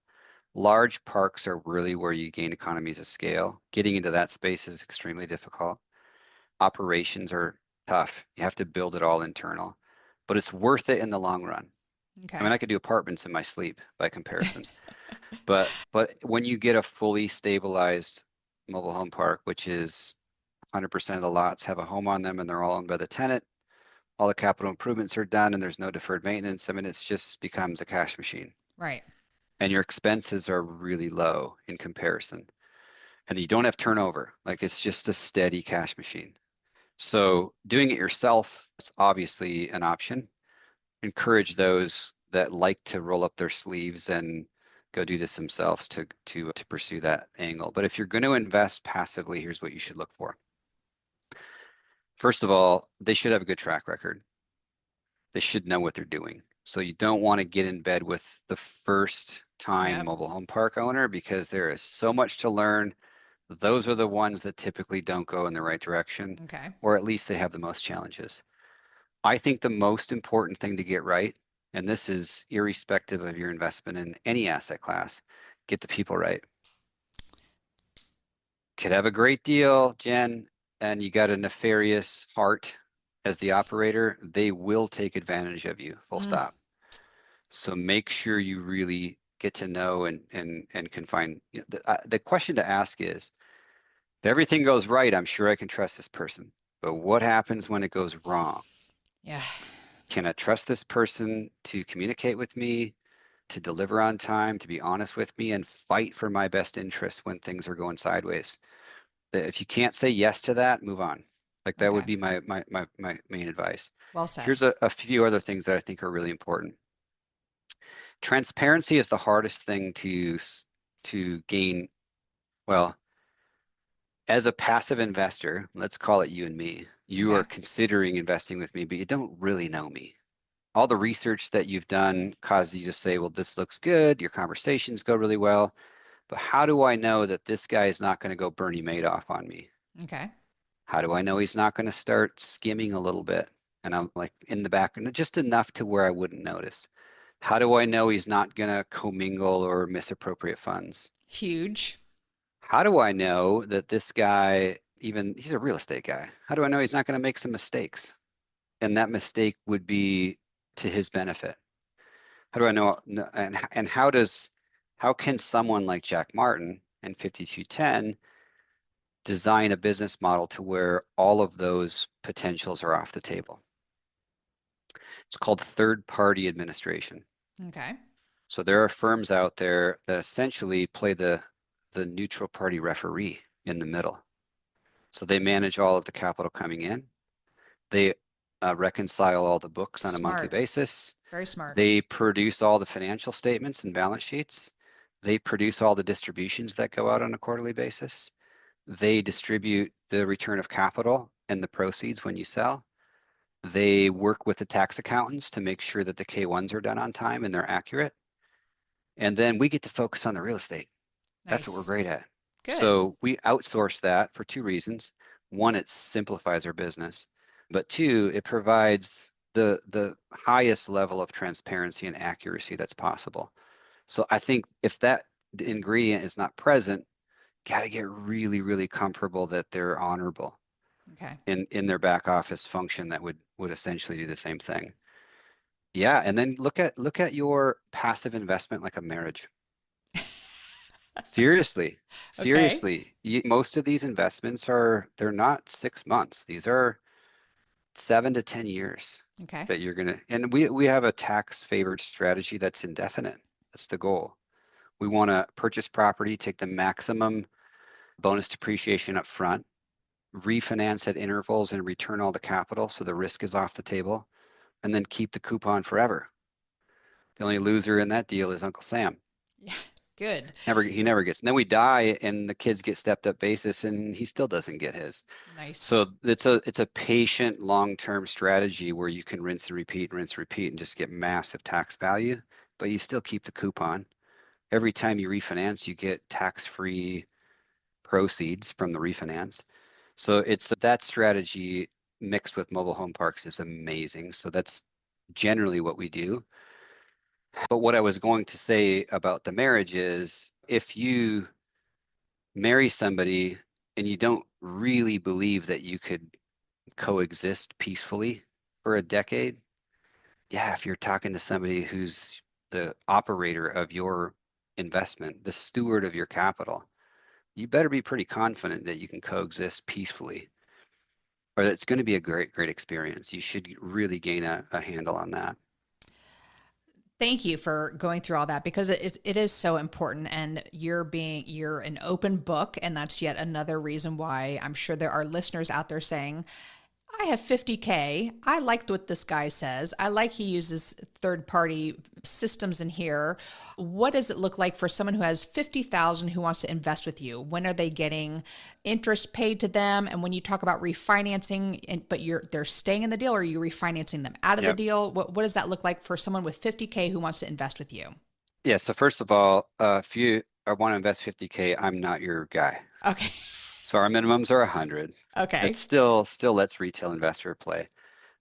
Large parks are really where you gain economies of scale. Getting into that space is extremely difficult. Operations are tough. You have to build it all internal, but it's worth it in the long run. Okay. I mean, I could do apartments in my sleep by comparison, but when you get a fully stabilized mobile home park, which is 100% of the lots have a home on them and they're all owned by the tenant, all the capital improvements are done and there's no deferred maintenance. I mean, it's just becomes a cash machine. Right. And your expenses are really low in comparison. And you don't have turnover. Like it's just a steady cash machine. So doing it yourself is obviously an option. Encourage those that like to roll up their sleeves and go do this themselves to pursue that angle. But if you're going to invest passively, here's what you should look for. First of all, they should have a good track record. They should know what they're doing. So you don't want to get in bed with the first time Yep. mobile home park owner because there is so much to learn. Those are the ones that typically don't go in the right direction, Okay. or at least they have the most challenges. I think the most important thing to get right, and this is irrespective of your investment in any asset class, get the people right. Could have a great deal, Jen, and you got a nefarious heart as the operator, they will take advantage of you, full stop. So make sure you really get to know and can find, the question to ask is, if everything goes right, I'm sure I can trust this person. But what happens when it goes wrong? Yeah. Can I trust this person to communicate with me, to deliver on time, to be honest with me, and fight for my best interests when things are going sideways? If you can't say yes to that, move on. Like that would Okay. be my main advice. Well said. Here's a few other things that I think are really important. Transparency is the hardest thing to gain. Well, as a passive investor, let's call it you and me, you Okay. are considering investing with me, but you don't really know me. All the research that you've done causes you to say, well, this looks good. Your conversations go really well. But how do I know that this guy is not going to go Bernie Madoff on me? Okay. How do I know he's not going to start skimming a little bit? And I'm like in the background, just enough to where I wouldn't notice. How do I know he's not going to commingle or misappropriate funds? Huge. How do I know that this guy, even he's a real estate guy, how do I know he's not going to make some mistakes? And that mistake would be to his benefit. How do I know? And how can someone like Jack Martin and 5210 design a business model to where all of those potentials are off the table? It's called third-party administration. Okay. So there are firms out there that essentially play the neutral party referee in the middle. So they manage all of the capital coming in. They reconcile all the books on a monthly Smart. basis. Very smart. They produce all the financial statements and balance sheets. They produce all the distributions that go out on a quarterly basis. They distribute the return of capital and the proceeds when you sell. They work with the tax accountants to make sure that the K-1s are done on time and they're accurate. And then we get to focus on the real estate. That's what we're Nice. great at. Good. So we outsource that for two reasons. One, it simplifies our business, but two, it provides the highest level of transparency and accuracy that's possible. So I think if that ingredient is not present, got to get really, really comfortable that they're honorable Okay. in their back office function that would essentially do the same thing. Yeah, and then look at your passive investment like a marriage. Seriously, Okay. seriously. Most of these investments they're not 6 months. These are 7 to 10 years Okay. that you're gonna, and we have a tax favored strategy that's indefinite. That's the goal. We want to purchase property, take the maximum bonus depreciation up front, refinance at intervals and return all the capital so the risk is off the table, and then keep the coupon forever. The only loser in that deal is Uncle Sam. Yeah. Good. He never gets. And then we die, and the kids get stepped up basis, and he still doesn't get his. Nice. So it's a patient, long-term strategy where you can rinse and repeat, and just get massive tax value, but you still keep the coupon. Every time you refinance, you get tax-free proceeds from the refinance. So it's that strategy mixed with mobile home parks is amazing. So that's generally what we do. But what I was going to say about the marriage is if you marry somebody and you don't really believe that you could coexist peacefully for a decade, yeah, if you're talking to somebody who's the operator of your investment, the steward of your capital, you better be pretty confident that you can coexist peacefully, or it's going to be a great, great experience. You should really gain a handle on that. Thank you for going through all that because it is so important and you're an open book, and that's yet another reason why I'm sure there are listeners out there saying, I have 50K. I liked what this guy says. I like he uses third-party systems in here. What does it look like for someone who has 50,000 who wants to invest with you? When are they getting interest paid to them? And when you talk about refinancing, but they're staying in the deal, or are you refinancing them out of the Yep. deal? What does that look like for someone with 50K who wants to invest with you? Yeah. So first of all, if you want to invest 50K, I'm not your guy. Okay. So our minimums are 100. It Okay. still lets retail investor play.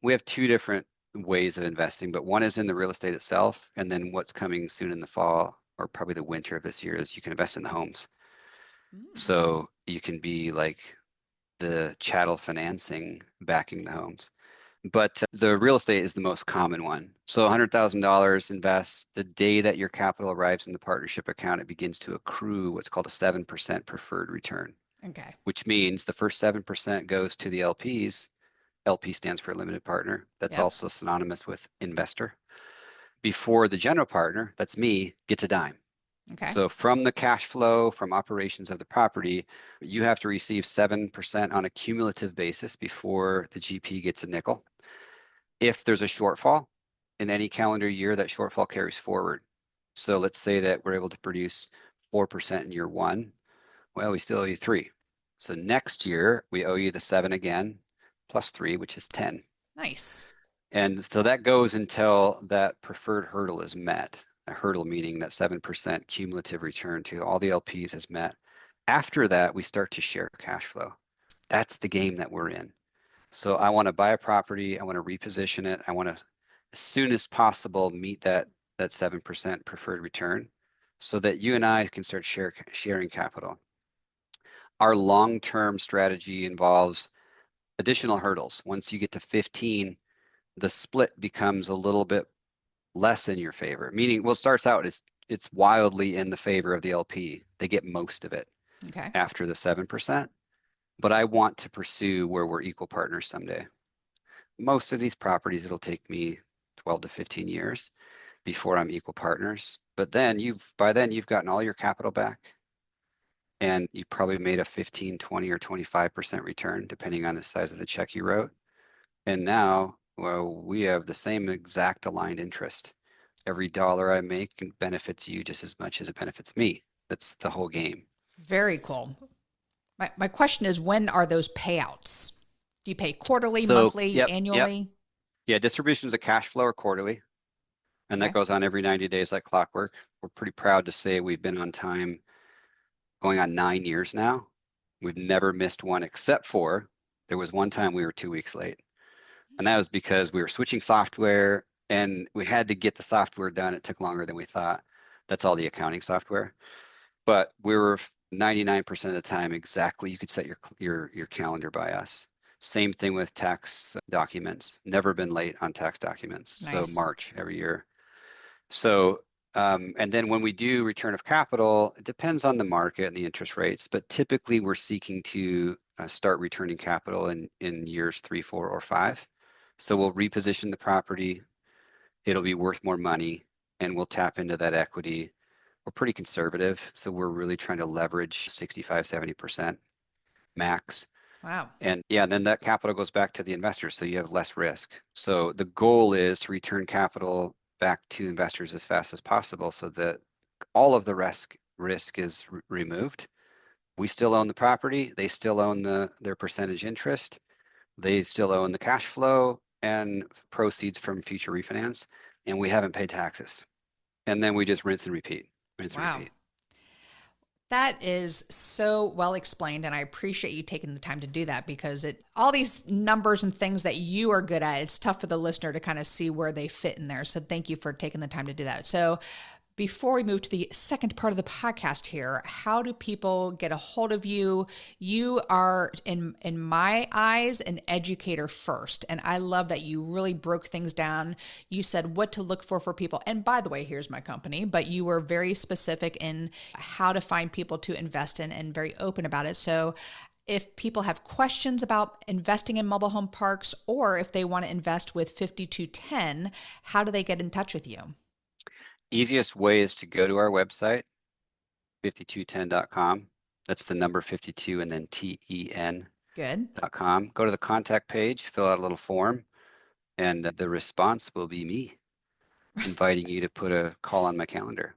We have two different ways of investing, but one is in the real estate itself, and then what's coming soon in the fall or probably the winter of this year is you can invest in the homes. Mm. So you can be like the chattel financing backing the homes. But the real estate is the most common one. So $100,000 invest. The day that your capital arrives in the partnership account, it begins to accrue what's called a 7% preferred return, Okay. which means the first 7% goes to the LPs. LP stands for limited partner. That's Yep. also synonymous with investor. Before the general partner, that's me, gets a dime. Okay. So from the cash flow from operations of the property, you have to receive 7% on a cumulative basis before the GP gets a nickel. If there's a shortfall in any calendar year, that shortfall carries forward. So let's say that we're able to produce 4% in year one. Well, we still owe you 3. So next year, we owe you the 7 again, plus 3, which is 10. Nice. And so that goes until that preferred hurdle is met. A hurdle meaning that 7% cumulative return to all the LPs is met. After that, we start to share cash flow. That's the game that we're in. So I want to buy a property. I want to reposition it. I want to, as soon as possible, meet that 7% preferred return so that you and I can start sharing capital. Our long-term strategy involves additional hurdles. Once you get to 15, the split becomes a little bit less in your favor, meaning, well, it starts out, it's wildly in the favor of the LP. They get most of it Okay. after the 7%. But I want to pursue where we're equal partners someday. Most of these properties, it'll take me 12 to 15 years before I'm equal partners. But then by then you've gotten all your capital back and you probably made a 15, 20, or 25% return, depending on the size of the check you wrote. And now, well, we have the same exact aligned interest. Every dollar I make benefits you just as much as it benefits me. That's the whole game. Very cool. My question is, when are those payouts? Do you pay quarterly, So, monthly, annually? Yeah, distributions of cash flow are quarterly, and that Okay. goes on every 90 days like clockwork. We're pretty proud to say we've been on time going on 9 years now. We've never missed one except for there was one time we were 2 weeks late. And that was because we were switching software and we had to get the software done. It took longer than we thought. That's all the accounting software. But we were 99% of the time exactly, you could set your calendar by us. Same thing with tax documents. Never been late on tax documents. Nice. So March every year. So, and then when we do return of capital, it depends on the market and the interest rates, but typically we're seeking to start returning capital in years 3, 4, or 5. So we'll reposition the property. It'll be worth more money and we'll tap into that equity. We're pretty conservative. So we're really trying to leverage 65, 70% max. Wow. And yeah, then that capital goes back to the investors. So you have less risk. So the goal is to return capital back to investors as fast as possible so that all of the risk is removed. We still own the property. They still own their percentage interest. They still own the cash flow and proceeds from future refinance. And we haven't paid taxes. And then we just rinse and repeat. Wow. That is so well explained, and I appreciate you taking the time to do that because all these numbers and things that you are good at, it's tough for the listener to kind of see where they fit in there. So thank you for taking the time to do that. So before we move to the second part of the podcast here, how do people get a hold of you? You are, in my eyes, an educator first. And I love that you really broke things down. You said what to look for people. And by the way, here's my company, but you were very specific in how to find people to invest in and very open about it. So if people have questions about investing in mobile home parks, or if they want to invest with 5210, how do they get in touch with you? Easiest way is to go to our website, 5210.com. That's the number 52 and then TEN.com. Good. Go to the contact page, fill out a little form, and the response will be me inviting you to put a call on my calendar.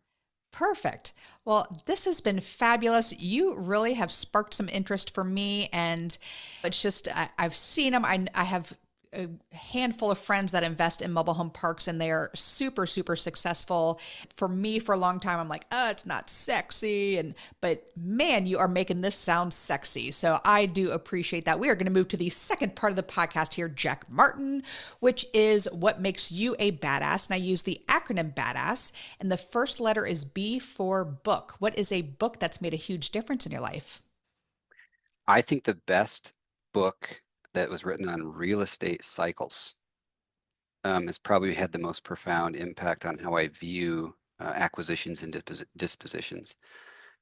Perfect. Well, this has been fabulous. You really have sparked some interest for me, and it's just, I've seen them. I have a handful of friends that invest in mobile home parks and they are super, super successful. For me, for a long time, I'm like, oh, it's not sexy. But man, you are making this sound sexy. So I do appreciate that. We are going to move to the second part of the podcast here, Jack Martin, which is what makes you a badass. And I use the acronym BADASS. And the first letter is B for book. What is a book that's made a huge difference in your life? I think the best book that was written on real estate cycles. Has probably had the most profound impact on how I view acquisitions and dispositions.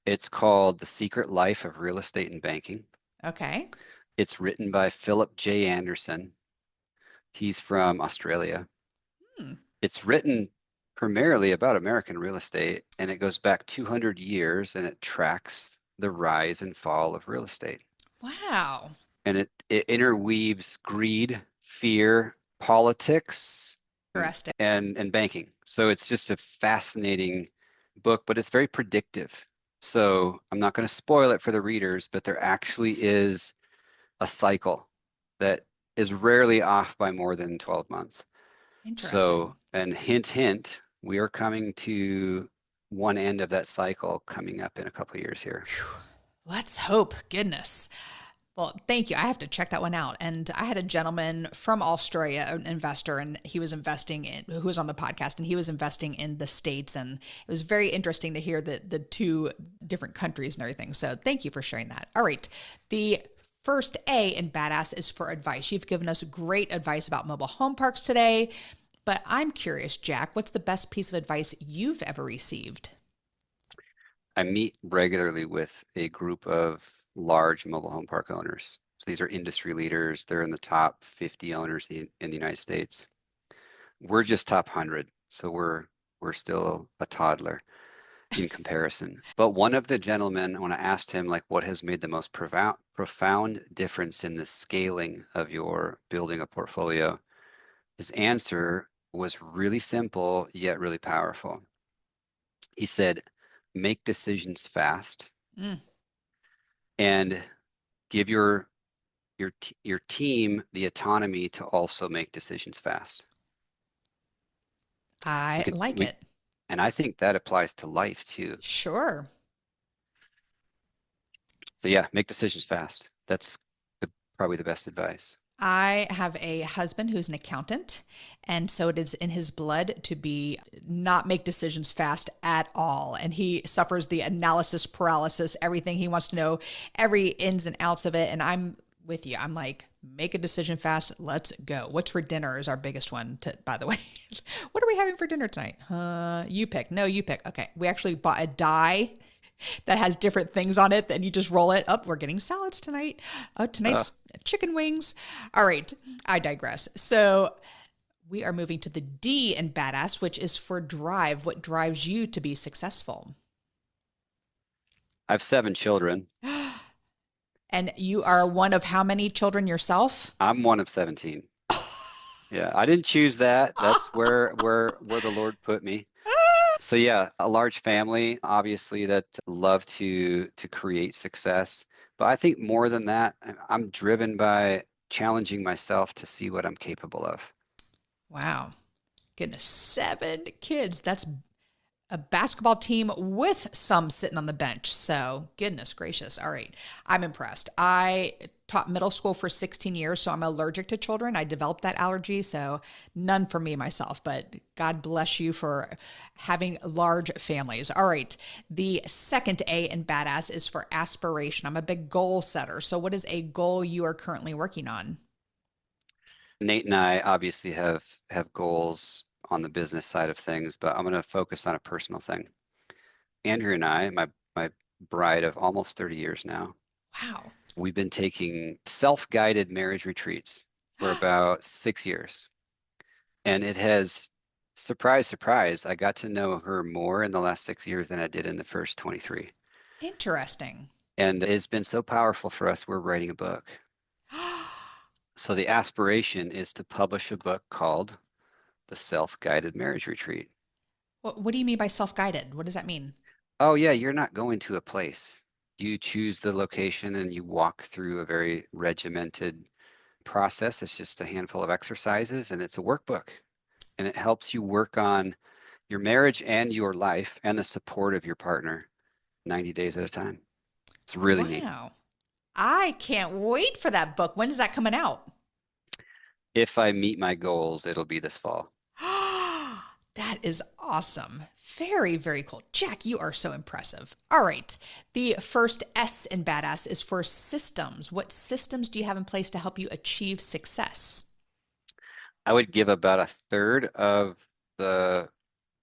It's called The Secret Life of Real Estate and Banking. Okay. It's written by Philip J. Anderson. He's from Australia. It's written primarily about American real estate, and it goes back 200 years, and it tracks the rise and fall of real estate. Wow. And it interweaves greed, fear, politics, and banking. So it's just a fascinating book, but it's very predictive. So I'm not going to spoil it for the readers, but there actually is a cycle that is rarely off by more than 12 months. Interesting. So, and hint, hint, we are coming to one end of that cycle coming up in a couple of years here. Let's hope. Goodness. Well, thank you. I have to check that one out. And I had a gentleman from Australia, an investor, and he was investing in, who was on the podcast, and he was investing in the States. And it was very interesting to hear the two different countries and everything. So thank you for sharing that. All right. The first A in Badass is for advice. You've given us great advice about mobile home parks today, but I'm curious, Jack, what's the best piece of advice you've ever received? I meet regularly with a group of large mobile home park owners. So these are industry leaders. They're in the top 50 owners in the United States. We're just top 100. So we're still a toddler in comparison. But one of the gentlemen, when I asked him, like, what has made the most profound difference in the scaling of your building a portfolio, his answer was really simple, yet really powerful. He said, make decisions fast and give your team the autonomy to also make decisions fast. I like it. And I think that applies to life too. Sure. So yeah, make decisions fast. That's probably the best advice. I have a husband who's an accountant, and so it is in his blood to not make decisions fast at all. And he suffers the analysis paralysis, everything. He wants to know every ins and outs of it. And I'm with you. I'm like, make a decision fast. Let's go. What's for dinner is our biggest one, by the way. What are we having for dinner tonight? You pick. No, you pick. Okay. We actually bought a die that has different things on it, and you just roll it up. We're getting salads tonight. Tonight's chicken wings. All right. I digress. So we are moving to the D in Badass, which is for drive. What drives you to be successful? I have 7 children. And you are one of how many children yourself? I'm one of 17. Yeah, I didn't choose that. That's where the Lord put me. So yeah, a large family, obviously, that love to create success. But I think more than that, I'm driven by challenging myself to see what I'm capable of. Wow. Goodness, 7 kids. That's a basketball team with some sitting on the bench. So goodness gracious. All right. I'm impressed. I taught middle school for 16 years, so I'm allergic to children. I developed that allergy, so none for me myself, but God bless you for having large families. All right. The second A in Badass is for aspiration. I'm a big goal setter. So what is a goal you are currently working on? Nate and I obviously have goals on the business side of things, but I'm going to focus on a personal thing. Andrew and I, my bride of almost 30 years now. Wow. We've been taking self-guided marriage retreats for about 6 years. And it has, surprise, surprise, I got to know her more in the last 6 years than I did in the first 23. Interesting. And it's been so powerful for us, we're writing a book. So the aspiration is to publish a book called The Self-Guided Marriage Retreat. What do you mean by self-guided? What does that mean? Oh yeah, you're not going to a place. You choose the location and you walk through a very regimented process. It's just a handful of exercises and it's a workbook. And it helps you work on your marriage and your life and the support of your partner 90 days at a time. It's really neat. Wow. I can't wait for that book. When is that coming out? If I meet my goals, it'll be this fall. That is awesome. Very, very cool. Jack, you are so impressive. All right. The first S in badass is for systems. What systems do you have in place to help you achieve success? I would give about a third of the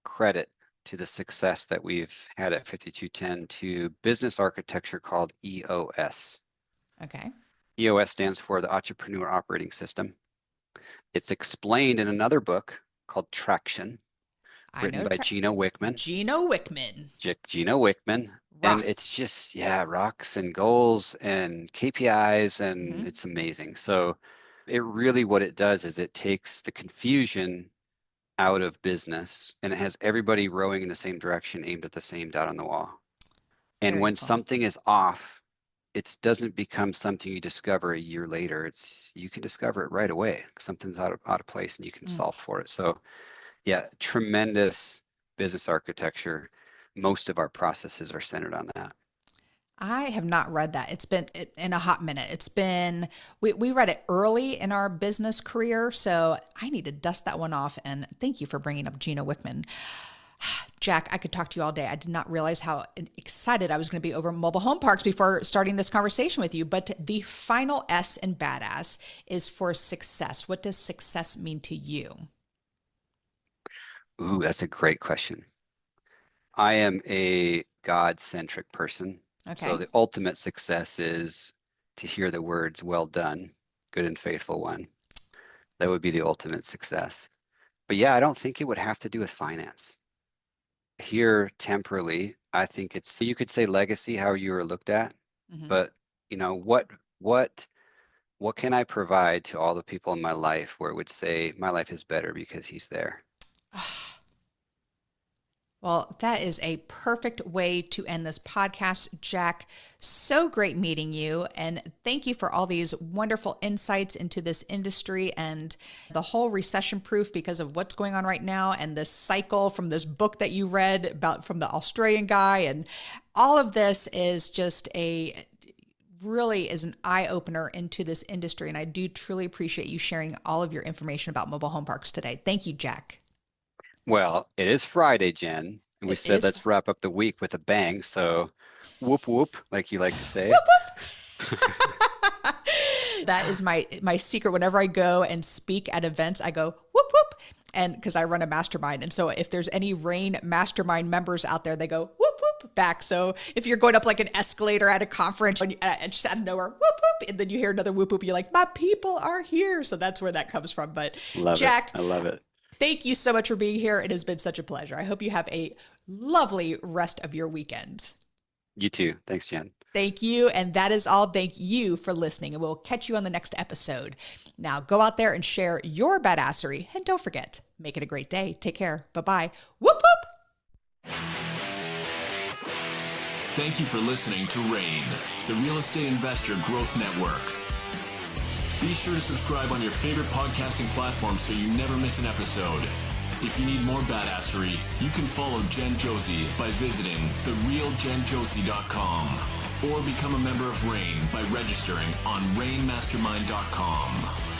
credit to the success that we've had at 5210 to business architecture called EOS. Okay. EOS stands for the Entrepreneur Operating System. It's explained in another book called Traction, written by Gino Wickman. Gino Wickman. Gino Wickman. And it's just, rocks and goals and KPIs, and it's amazing. So it really, what it does is it takes the confusion out of business, and it has everybody rowing in the same direction, aimed at the same dot on the wall. And when something is off, it doesn't become something you discover a year later. You can discover it right away. Something's out of place, and you can solve for it. So yeah, tremendous business architecture. Most of our processes are centered on that. I have not read that. It's been in a hot minute. It's been, we read it early in our business career, so I need to dust that one off. And thank you for bringing up Gino Wickman. Jack, I could talk to you all day. I did not realize how excited I was going to be over mobile home parks before starting this conversation with you. But the final S in badass is for success. What does success mean to you? Ooh, that's a great question. I am a God-centric person. Okay. So the ultimate success is to hear the words, well done, good and faithful one. That would be the ultimate success. But yeah, I don't think it would have to do with finance. Here, temporally, I think you could say legacy, how you were looked at, but what can I provide to all the people in my life where it would say my life is better because he's there? Well, that is a perfect way to end this podcast, Jack. So great meeting you. And thank you for all these wonderful insights into this industry and the whole recession-proof because of what's going on right now and this cycle from this book that you read about from the Australian guy. And all of this is just really is an eye-opener into this industry. And I do truly appreciate you sharing all of your information about mobile home parks today. Thank you, Jack. Well, it is Friday, Jen, and we said let's wrap up the week with a bang. So whoop, whoop, like you like to say. Whoop, whoop. That is my secret. Whenever I go and speak at events, I go whoop, whoop. And because I run a mastermind. And so if there's any RAIN mastermind members out there, they go whoop, whoop back. So if you're going up like an escalator at a conference and just out of nowhere, whoop, whoop, and then you hear another whoop, whoop, you're like, my people are here. So that's where that comes from. But Jack, I love it. Thank you so much for being here. It has been such a pleasure. I hope you have a lovely rest of your weekend. You too. Thanks, Jen. Thank you. And that is all. Thank you for listening. And we'll catch you on the next episode. Now go out there and share your badassery. And don't forget, make it a great day. Take care. Bye-bye. Whoop, whoop. Thank you for listening to RAIN, the Real Estate Investor Growth Network. Be sure to subscribe on your favorite podcasting platform so you never miss an episode. If you need more badassery, you can follow Jen Josey by visiting therealjenjosey.com or become a member of RAIN by registering on rainmastermind.com.